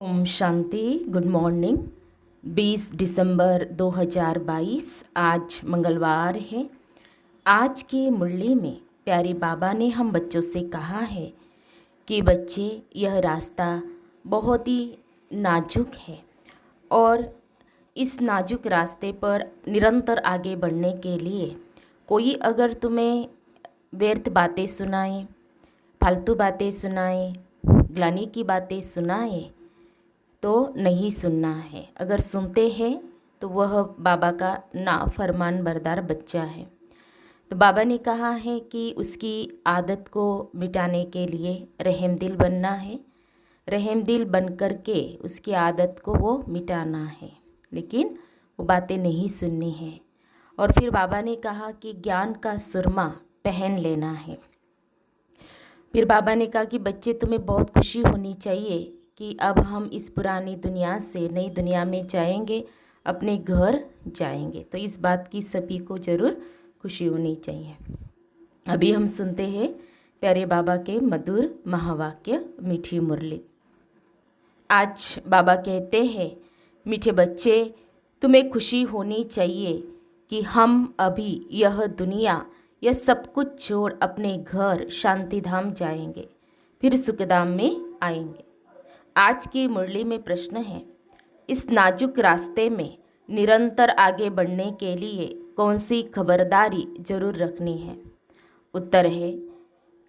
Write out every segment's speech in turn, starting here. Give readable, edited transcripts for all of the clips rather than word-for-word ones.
Om Shanti. Good morning. 20 दिसंबर 2022 आज मंगलवार है। आज की मुरली में प्यारे बाबा ने हम बच्चों से कहा है कि बच्चे, यह रास्ता बहुत ही नाजुक है और इस नाजुक रास्ते पर निरंतर आगे बढ़ने के लिए कोई अगर तुम्हें व्यर्थ बातें सुनाए, फालतू बातें सुनाए, ग्लानि की बातें सुनाए तो नहीं सुनना है। अगर सुनते हैं तो वह बाबा का नाफरमान बरदार बच्चा है। तो बाबा ने कहा है कि उसकी आदत को मिटाने के लिए रहमदिल बनना है। रहमदिल बन कर के उसकी आदत को वो मिटाना है, लेकिन वो बातें नहीं सुननी है। और फिर बाबा ने कहा कि ज्ञान का सुरमा पहन लेना है। फिर बाबा ने कहा कि बच्चे, तुम्हें बहुत खुशी होनी चाहिए कि अब हम इस पुरानी दुनिया से नई दुनिया में जाएंगे, अपने घर जाएंगे। तो इस बात की सभी को ज़रूर खुशी होनी चाहिए। अभी हम सुनते हैं प्यारे बाबा के मधुर महावाक्य, मीठी मुरली। आज बाबा कहते हैं, मीठे बच्चे, तुम्हें खुशी होनी चाहिए कि हम अभी यह दुनिया, यह सब कुछ छोड़ अपने घर शांति धाम जाएंगे, फिर सुखधाम में आएंगे। आज की मुरली में प्रश्न है, इस नाजुक रास्ते में निरंतर आगे बढ़ने के लिए कौन सी खबरदारी जरूर रखनी है? उत्तर है,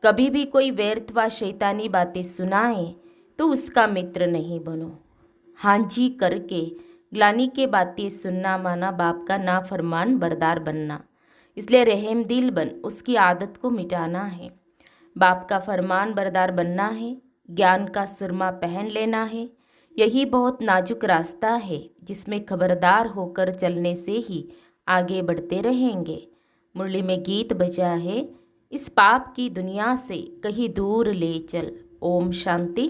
कभी भी कोई व्यर्थ व शैतानी बातें सुनाए तो उसका मित्र नहीं बनो। हाँ जी करके ग्लानि के बातें सुनना माना बाप का नाफरमान बरदार बनना। इसलिए रहमदिल बन उसकी आदत को मिटाना है। बाप का फरमान बरदार बनना है। ज्ञान का सुरमा पहन लेना है। यही बहुत नाजुक रास्ता है जिसमें खबरदार होकर चलने से ही आगे बढ़ते रहेंगे। मुरली में गीत बजा है, इस पाप की दुनिया से कहीं दूर ले चल। ओम शांति।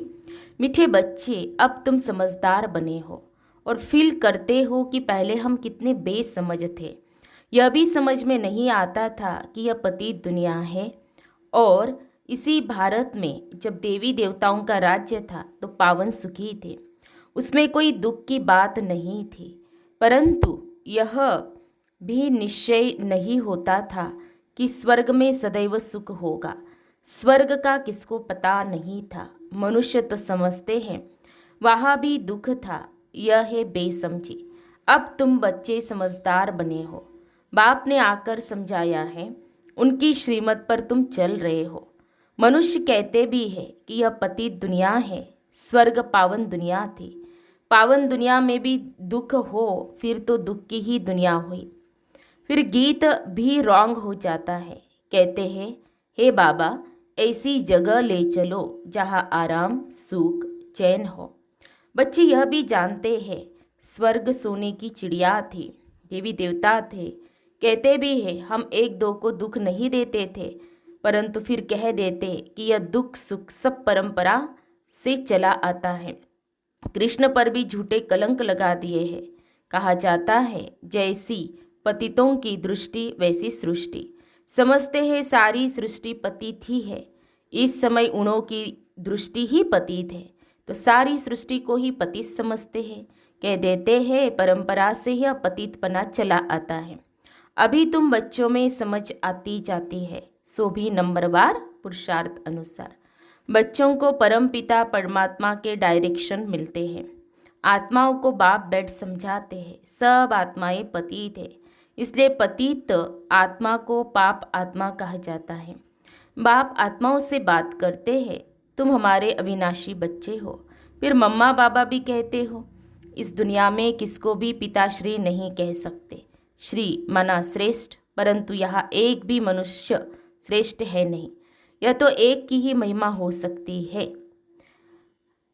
मीठे बच्चे, अब तुम समझदार बने हो और फील करते हो कि पहले हम कितने बेसमझ थे। यह भी समझ में नहीं आता था कि यह पतित दुनिया है और इसी भारत में जब देवी देवताओं का राज्य था तो पावन सुखी थे, उसमें कोई दुख की बात नहीं थी। परंतु यह भी निश्चय नहीं होता था कि स्वर्ग में सदैव सुख होगा। स्वर्ग का किसको पता नहीं था। मनुष्य तो समझते हैं वहाँ भी दुख था। यह है बेसमझी। अब तुम बच्चे समझदार बने हो। बाप ने आकर समझाया है, उनकी श्रीमत पर तुम चल रहे हो। मनुष्य कहते भी है कि यह पतित दुनिया है, स्वर्ग पावन दुनिया थी। पावन दुनिया में भी दुख हो फिर तो दुख की ही दुनिया हुई। फिर गीत भी रॉन्ग हो जाता है। कहते हैं, हे बाबा, ऐसी जगह ले चलो जहाँ आराम सुख चैन हो। बच्चे यह भी जानते हैं स्वर्ग सोने की चिड़िया थी, देवी देवता थे। कहते भी हैं हम एक दो को दुख नहीं देते थे, परंतु फिर कह देते कि यह दुख सुख सब परंपरा से चला आता है। कृष्ण पर भी झूठे कलंक लगा दिए हैं। कहा जाता है, जैसी पतितों की दृष्टि वैसी सृष्टि। समझते हैं सारी सृष्टि पतित ही है। इस समय उन्हों की दृष्टि ही पतित है तो सारी सृष्टि को ही पतित समझते हैं। कह देते हैं परंपरा से यह पतितपना चला आता है। अभी तुम बच्चों में समझ आती जाती है, सो भी नंबरवार पुरुषार्थ अनुसार। बच्चों को परम पिता परमात्मा के डायरेक्शन मिलते हैं। आत्माओं को बाप बेड समझाते हैं। सब आत्माएं पतित है, इसलिए पतित आत्मा को पाप आत्मा कहा जाता है। बाप आत्माओं से बात करते हैं, तुम हमारे अविनाशी बच्चे हो। फिर मम्मा बाबा भी कहते हो। इस दुनिया में किसको भी पिताश्री नहीं कह सकते। श्री माना श्रेष्ठ, परंतु यहाँ एक भी मनुष्य श्रेष्ठ है नहीं। यह तो एक की ही महिमा हो सकती है।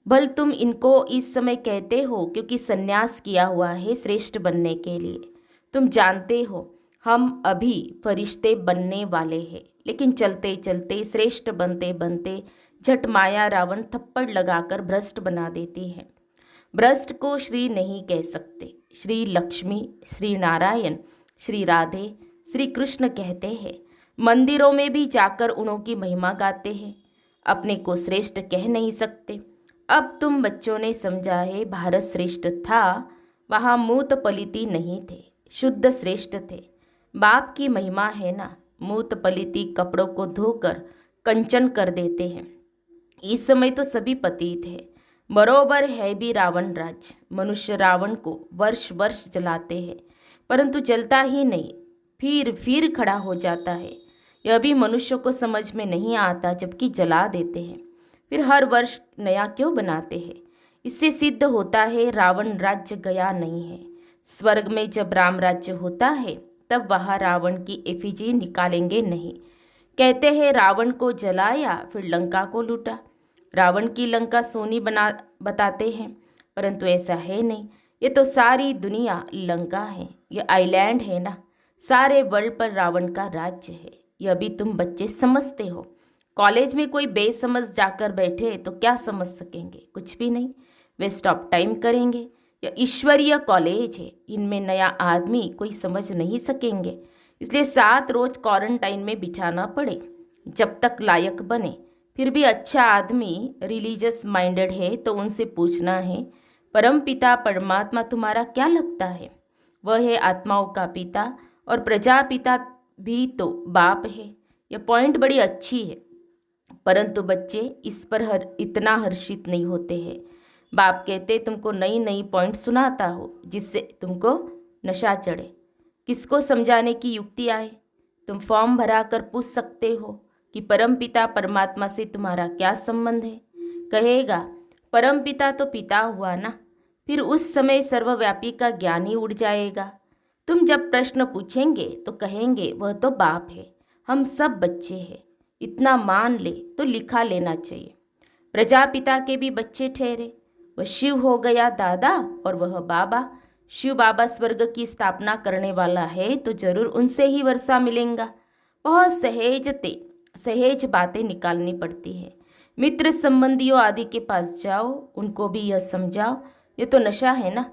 भल तुम इनको इस समय कहते हो क्योंकि संन्यास किया हुआ है श्रेष्ठ बनने के लिए। तुम जानते हो हम अभी फरिश्ते बनने वाले हैं, लेकिन चलते चलते श्रेष्ठ बनते बनते झट माया रावण थप्पड़ लगाकर भ्रष्ट बना देती है। भ्रष्ट को श्री नहीं कह सकते। श्री लक्ष्मी, श्री नारायण, श्री राधे, श्री कृष्ण कहते हैं। मंदिरों में भी जाकर उन्हों की महिमा गाते हैं। अपने को श्रेष्ठ कह नहीं सकते। अब तुम बच्चों ने समझा है भारत श्रेष्ठ था, वहाँ मूत पलिती नहीं थे, शुद्ध श्रेष्ठ थे। बाप की महिमा है ना, मूत पलिती कपड़ों को धोकर कंचन कर देते हैं। इस समय तो सभी पतित है, बरोबर है भी रावण राज। मनुष्य रावण को वर्ष वर्ष जलाते हैं, परंतु जलता ही नहीं, फिर खड़ा हो जाता है। यह भी मनुष्य को समझ में नहीं आता, जबकि जला देते हैं, फिर हर वर्ष नया क्यों बनाते हैं। इससे सिद्ध होता है रावण राज्य गया नहीं है। स्वर्ग में जब राम राज्य होता है तब वहाँ रावण की एफिजी निकालेंगे नहीं। कहते हैं रावण को जलाया फिर लंका को लूटा। रावण की लंका सोनी बना बताते हैं, परंतु ऐसा है नहीं। ये तो सारी दुनिया लंका है, ये आइलैंड है ना, सारे वर्ल्ड पर रावण का राज्य है। यह भी तुम बच्चे समझते हो। कॉलेज में कोई बेसमझ जाकर बैठे तो क्या समझ सकेंगे, कुछ भी नहीं, वेस्ट ऑफ टाइम करेंगे। यह ईश्वरीय कॉलेज है, इनमें नया आदमी कोई समझ नहीं सकेंगे। इसलिए 7 रोज क्वारंटाइन में बिठाना पड़े, जब तक लायक बने। फिर भी अच्छा आदमी रिलीजियस माइंडेड है तो उनसे पूछना है, परम पिता परमात्मा तुम्हारा क्या लगता है? वह है आत्माओं का पिता और प्रजापिता भी तो बाप है। यह पॉइंट बड़ी अच्छी है, परंतु बच्चे इस पर इतना हर्षित नहीं होते हैं। बाप कहते तुमको नई नई पॉइंट सुनाता हो जिससे तुमको नशा चढ़े। किसको समझाने की युक्ति आए? तुम फॉर्म भरा कर पूछ सकते हो कि परमपिता परमात्मा से तुम्हारा क्या संबंध है। कहेगा परमपिता तो पिता हुआ ना, फिर उस समय सर्वव्यापी का ज्ञान ही उड़ जाएगा। तुम जब प्रश्न पूछेंगे तो कहेंगे वह तो बाप है, हम सब बच्चे हैं। इतना मान ले तो लिखा लेना चाहिए। प्रजापिता के भी बच्चे ठहरे, वह शिव हो गया दादा और वह बाबा। शिव बाबा स्वर्ग की स्थापना करने वाला है तो जरूर उनसे ही वर्षा मिलेगा। बहुत सहेज बातें निकालनी पड़ती है। मित्र संबंधियों आदि के पास जाओ, उनको भी यह समझाओ, ये तो नशा है ना।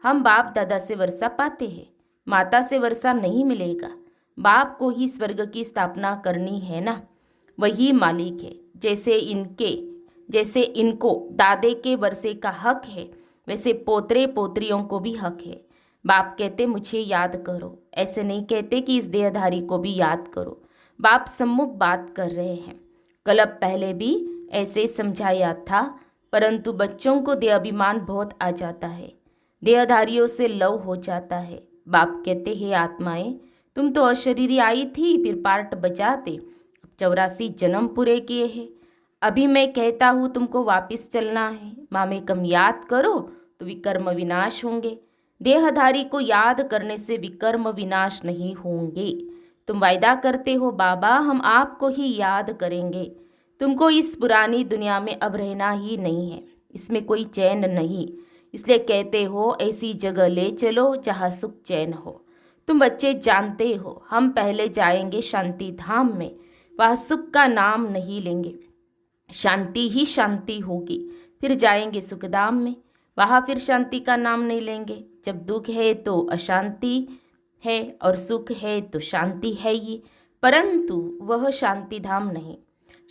हम बाप दादा से वर्षा पाते हैं, माता से वर्षा नहीं मिलेगा। बाप को ही स्वर्ग की स्थापना करनी है ना, वही मालिक है। जैसे इनको दादे के वर्षे का हक है, वैसे पोतरे पोतरियों को भी हक है। बाप कहते मुझे याद करो, ऐसे नहीं कहते कि इस देहधारी को भी याद करो। बाप सम्मुख बात कर रहे हैं। कल्प पहले भी ऐसे समझाया था, परंतु बच्चों को देह अभिमान बहुत आ जाता है, देहधारियों से लव हो जाता है। बाप कहते हैं आत्माएं, तुम तो अशरीरी आई थी, फिर पार्ट बजाते 84 जन्म पूरे किए हैं। अभी मैं कहता हूँ तुमको वापस चलना है। मामे कम याद करो तो विकर्म विनाश होंगे। देहधारी को याद करने से विकर्म विनाश नहीं होंगे। तुम वायदा करते हो बाबा हम आपको ही याद करेंगे। तुमको इस पुरानी दुनिया में अब रहना ही नहीं है, इसमें कोई चैन नहीं। इसलिए कहते हो ऐसी जगह ले चलो जहाँ सुख चैन हो। तुम बच्चे जानते हो हम पहले जाएंगे शांति धाम में, वहाँ सुख का नाम नहीं लेंगे, शांति ही शांति होगी। फिर जाएंगे सुखधाम में, वहाँ फिर शांति का नाम नहीं लेंगे। जब दुख है तो अशांति है और सुख है तो शांति है ही, परंतु वह शांति धाम नहीं।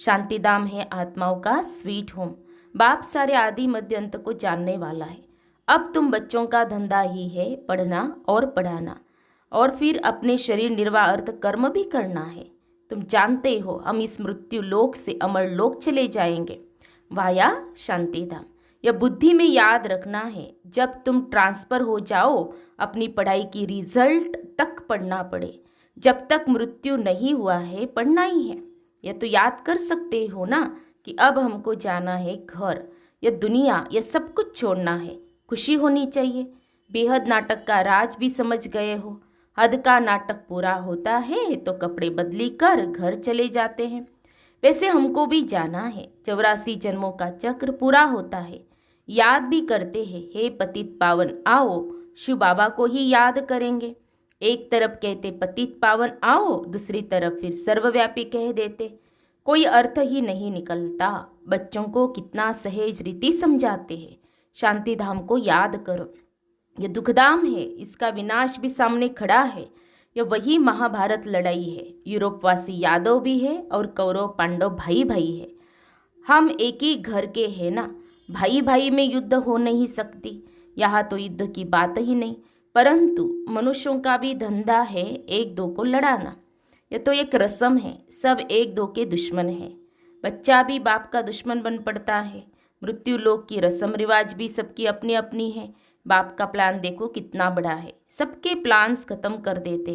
शांति धाम है आत्माओं का स्वीट होम। बाप सारे आदि मध्य अंत को जानने वाला है। अब तुम बच्चों का धंधा ही है पढ़ना और पढ़ाना, और फिर अपने शरीर निर्वाह अर्थ कर्म भी करना है। तुम जानते हो हम इस मृत्यु लोक से अमर लोक चले जाएंगे वाया शांति धाम। यह बुद्धि में याद रखना है। जब तुम ट्रांसफ़र हो जाओ अपनी पढ़ाई की रिजल्ट तक पढ़ना पड़े, जब तक मृत्यु नहीं हुआ है पढ़ना ही है। यह तो याद कर सकते हो ना कि अब हमको जाना है घर, यह दुनिया, यह सब कुछ छोड़ना है। खुशी होनी चाहिए। बेहद नाटक का राज भी समझ गए हो। हद का नाटक पूरा होता है तो कपड़े बदली कर घर चले जाते हैं। वैसे हमको भी जाना है। 84 जन्मों का चक्र पूरा होता है। याद भी करते हैं, हे पतित पावन आओ, शिव बाबा को ही याद करेंगे। एक तरफ कहते पतित पावन आओ, दूसरी तरफ फिर सर्वव्यापी कह देते। कोई अर्थ ही नहीं निकलता। बच्चों को कितना सहज रीति समझाते हैं, शांति धाम को याद करो, यह दुखधाम है, इसका विनाश भी सामने खड़ा है। यह वही महाभारत लड़ाई है। यूरोपवासी यादव भी है और कौरव पांडव भाई भाई है। हम एक ही घर के हैं ना। भाई भाई में युद्ध हो नहीं सकती, यहाँ तो युद्ध की बात ही नहीं। परंतु मनुष्यों का भी धंधा है एक दो को लड़ाना। यह तो एक रस्म है, सब एक दो के दुश्मन है। बच्चा भी बाप का दुश्मन बन पड़ता है। मृत्यु लोक की रस्म रिवाज भी सबकी अपनी अपनी है। बाप का प्लान देखो कितना बड़ा है, सबके प्लान्स खत्म कर देते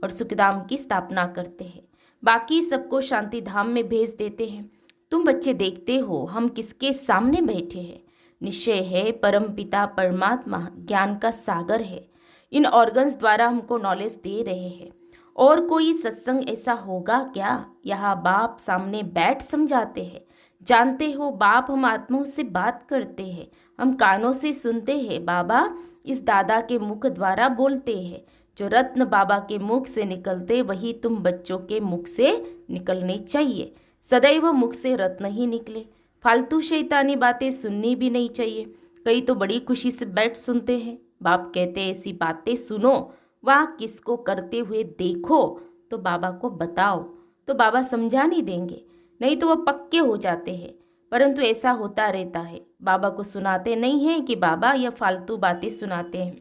और सुखधाम की स्थापना करते हैं, बाकी सबको शांति धाम में भेज देते हैं। तुम बच्चे देखते हो हम किसके सामने बैठे हैं। निश्चय है परम पिता परमात्मा ज्ञान का सागर है, इन ऑर्गन्स द्वारा हमको नॉलेज दे रहे हैं। और कोई सत्संग ऐसा होगा क्या? यहाँ बाप सामने बैठ समझाते हैं। जानते हो बाप हम आत्माओं से बात करते हैं, हम कानों से सुनते हैं। बाबा इस दादा के मुख द्वारा बोलते हैं। जो रत्न बाबा के मुख से निकलते वही तुम बच्चों के मुख से निकलने चाहिए। सदैव मुख से रत्न ही निकले। फालतू शैतानी बातें सुननी भी नहीं चाहिए। कई तो बड़ी खुशी से बैठ सुनते हैं। बाप कहते हैं ऐसी बातें सुनो, वाह किसको करते हुए देखो तो बाबा को बताओ, तो बाबा समझा नहीं देंगे, नहीं तो वह पक्के हो जाते हैं। परंतु ऐसा होता रहता है। बाबा को सुनाते नहीं हैं कि बाबा यह फालतू बातें सुनाते हैं,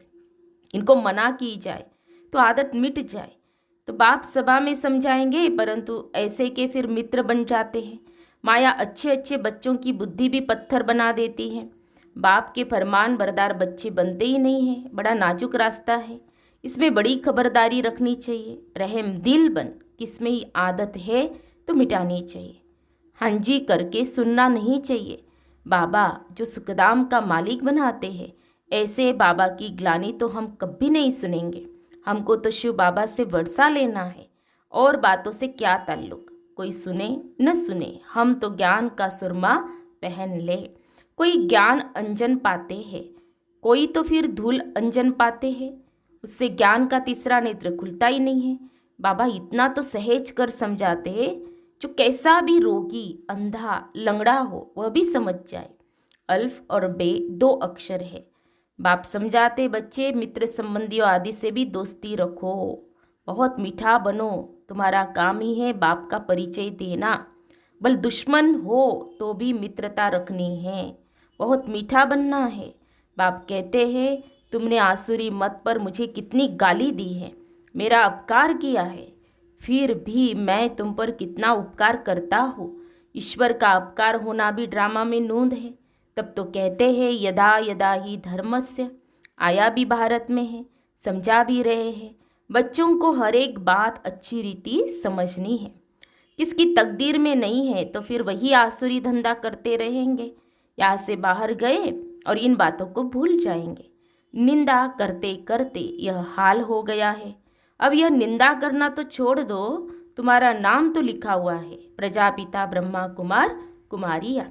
इनको मना की जाए तो आदत मिट जाए। तो बाप सभा में समझाएंगे, परंतु ऐसे के फिर मित्र बन जाते हैं। माया अच्छे अच्छे बच्चों की बुद्धि भी पत्थर बना देती है। बाप के फरमान बरदार बच्चे बनते ही नहीं हैं। बड़ा नाजुक रास्ता है, इसमें बड़ी खबरदारी रखनी चाहिए। रहम दिल बन किसमें ही आदत है तो मिटानी चाहिए। हाँ जी करके सुनना नहीं चाहिए। बाबा जो सुखदाम का मालिक बनाते हैं, ऐसे बाबा की ग्लानि तो हम कभी नहीं सुनेंगे। हमको तो शिव बाबा से वर्षा लेना है, और बातों से क्या ताल्लुक। कोई सुने न सुने, हम तो ज्ञान का सुरमा पहन ले। कोई ज्ञान अंजन पाते हैं, कोई तो फिर धूल अंजन पाते हैं, उससे ज्ञान का तीसरा नेत्र खुलता ही नहीं है। बाबा इतना तो सहज कर समझाते हैं, जो कैसा भी रोगी अंधा लंगड़ा हो वह भी समझ जाए। अल्फ और बे दो अक्षर है। बाप समझाते बच्चे मित्र संबंधियों आदि से भी दोस्ती रखो, बहुत मीठा बनो। तुम्हारा काम ही है बाप का परिचय देना। बल दुश्मन हो तो भी मित्रता रखनी है, बहुत मीठा बनना है। बाप कहते हैं तुमने आसुरी मत पर मुझे कितनी गाली दी है, मेरा अपकार किया है, फिर भी मैं तुम पर कितना उपकार करता हूँ। ईश्वर का अपकार होना भी ड्रामा में नूंद है। तब तो कहते हैं यदा यदा ही धर्मस्य, आया भी भारत में है, समझा भी रहे हैं। बच्चों को हर एक बात अच्छी रीति समझनी है। किसकी तकदीर में नहीं है तो फिर वही आसुरी धंधा करते रहेंगे। यहाँ से बाहर गए और इन बातों को भूल जाएंगे। निंदा करते करते यह हाल हो गया है। अब यह निंदा करना तो छोड़ दो, तुम्हारा नाम तो लिखा हुआ है प्रजापिता ब्रह्मा कुमार कुमारिया।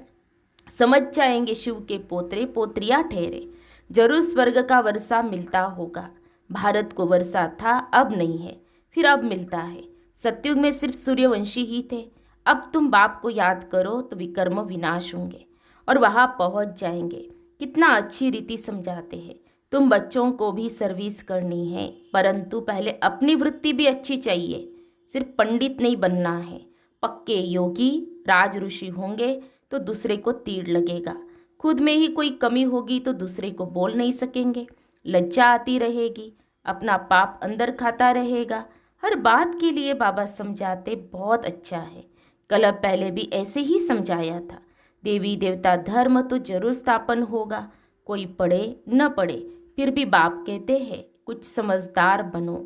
समझ जाएंगे शिव के पोतरे पोत्रियाँ ठहरे। जरूर स्वर्ग का वर्षा मिलता होगा। भारत को वर्षा था, अब नहीं है, फिर अब मिलता है। सतयुग में सिर्फ सूर्यवंशी ही थे। अब तुम बाप को याद करो तो विकर्म विनाश होंगे और वहाँ पहुँच जाएंगे। कितना अच्छी रीति समझाते हैं। तुम बच्चों को भी सर्विस करनी है, परंतु पहले अपनी वृत्ति भी अच्छी चाहिए। सिर्फ पंडित नहीं बनना है। पक्के योगी राज ऋषि होंगे तो दूसरे को तीर लगेगा। खुद में ही कोई कमी होगी तो दूसरे को बोल नहीं सकेंगे। लज्जा आती रहेगी, अपना पाप अंदर खाता रहेगा। हर बात के लिए बाबा समझाते बहुत अच्छा है। कल पहले भी ऐसे ही समझाया था। देवी देवता धर्म तो जरूर स्थापन होगा, कोई पढ़े न पढ़े, फिर भी बाप कहते हैं कुछ समझदार बनो।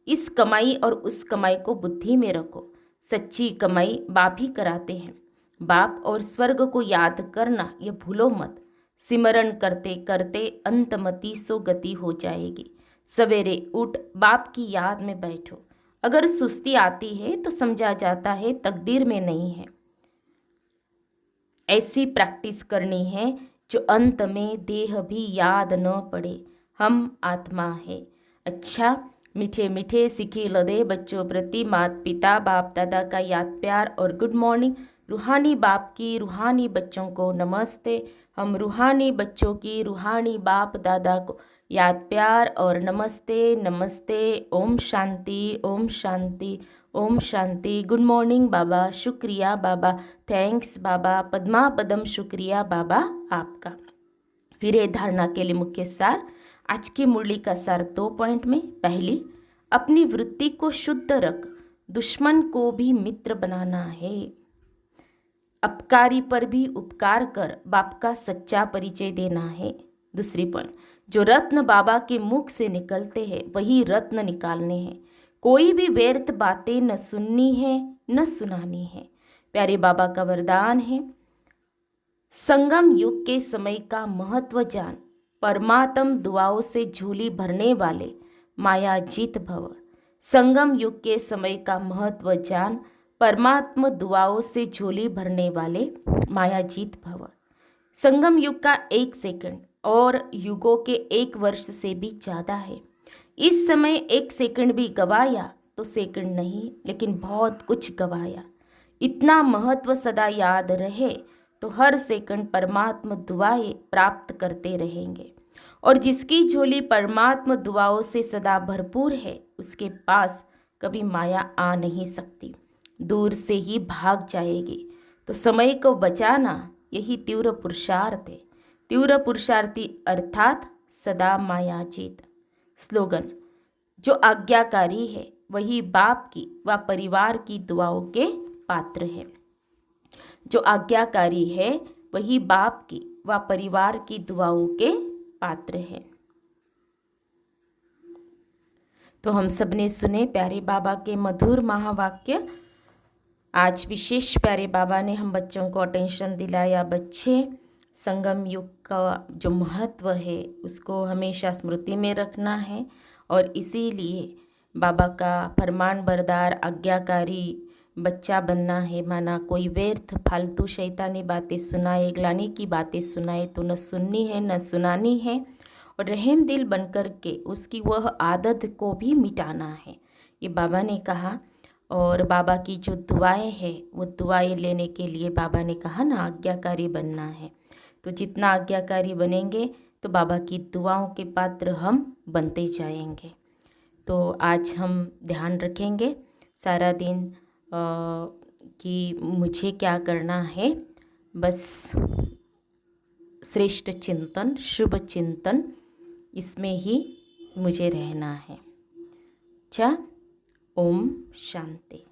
इस कमाई और उस कमाई को बुद्धि में रखो। सच्ची कमाई बाप ही कराते हैं। बाप और स्वर्ग को याद करना ये भूलो मत। सिमरण करते करते अंतमति सो गति हो जाएगी। सवेरे उठ बाप की याद में बैठो। अगर सुस्ती आती है तो समझा जाता है तकदीर में नहीं है। ऐसी प्रैक्टिस करनी है जो अंत में देह भी याद न पड़े, हम आत्मा है। अच्छा, मीठे मीठे सिखी लदे बच्चों प्रति माता पिता बाप दादा का याद प्यार और गुड मॉर्निंग। रूहानी बाप की रूहानी बच्चों को नमस्ते। हम रूहानी बच्चों की रूहानी बाप दादा को याद प्यार और नमस्ते नमस्ते। ओम शांति ओम शांति ओम शांति। गुड मॉर्निंग बाबा, शुक्रिया बाबा, थैंक्स बाबा, पद्मा पदम शुक्रिया बाबा आपका। फिर ये धारणा के लिए मुख्य सार। आज की मुरली का सार 2 पॉइंट में। पहली, अपनी वृत्ति को शुद्ध रख, दुश्मन को भी मित्र बनाना है। अपकारी पर भी उपकार कर, बाप का सच्चा परिचय देना है। दूसरी पॉइंट, जो रत्न बाबा के मुख से निकलते हैं वही रत्न निकालने हैं। कोई भी व्यर्थ बातें न सुननी है न सुनानी है। प्यारे बाबा का वरदान है, संगम युग के समय का महत्व जान, परमात्म दुआओं से झोली भरने वाले माया जीत भव। संगम युग के समय का महत्व जान, परमात्म दुआओं से झोली भरने वाले माया जीत भव। संगम युग का 1 सेकंड और युगों के 1 वर्ष से भी ज़्यादा है। इस समय 1 सेकंड भी गवाया तो सेकंड नहीं, लेकिन बहुत कुछ गवाया। इतना महत्व सदा याद रहे तो हर सेकंड परमात्म दुआएं प्राप्त करते रहेंगे। और जिसकी झोली परमात्म दुआओं से सदा भरपूर है, उसके पास कभी माया आ नहीं सकती, दूर से ही भाग जाएगी। तो समय को बचाना यही तीव्र पुरुषार्थ है। तीव्र पुरुषार्थी अर्थात सदा माया जीत। स्लोगन, जो आज्ञाकारी है वही बाप की व परिवार की दुआओं के पात्र है। जो आज्ञाकारी है वही बाप की व परिवार की दुआओं के पात्र है। तो हम सब ने सुने प्यारे बाबा के मधुर महावाक्य। आज विशेष प्यारे बाबा ने हम बच्चों को अटेंशन दिलाया। बच्चे, संगम युग का जो महत्व है उसको हमेशा स्मृति में रखना है और इसीलिए बाबा का फरमान बरदार आज्ञाकारी बच्चा बनना है। माना कोई व्यर्थ फालतू शैतानी बातें सुनाए, ग्लानि की बातें सुनाए तो न सुननी है न सुनानी है, और रहम दिल बनकर के उसकी वह आदत को भी मिटाना है, ये बाबा ने कहा। और बाबा की जो दुआएं हैं वो दुआएं लेने के लिए बाबा ने कहा ना, आज्ञाकारी बनना है। तो जितना आज्ञाकारी बनेंगे तो बाबा की दुआओं के पात्र हम बनते जाएंगे। तो आज हम ध्यान रखेंगे सारा दिन कि मुझे क्या करना है। बस श्रेष्ठ चिंतन, शुभ चिंतन, इसमें ही मुझे रहना है। ओम शांति।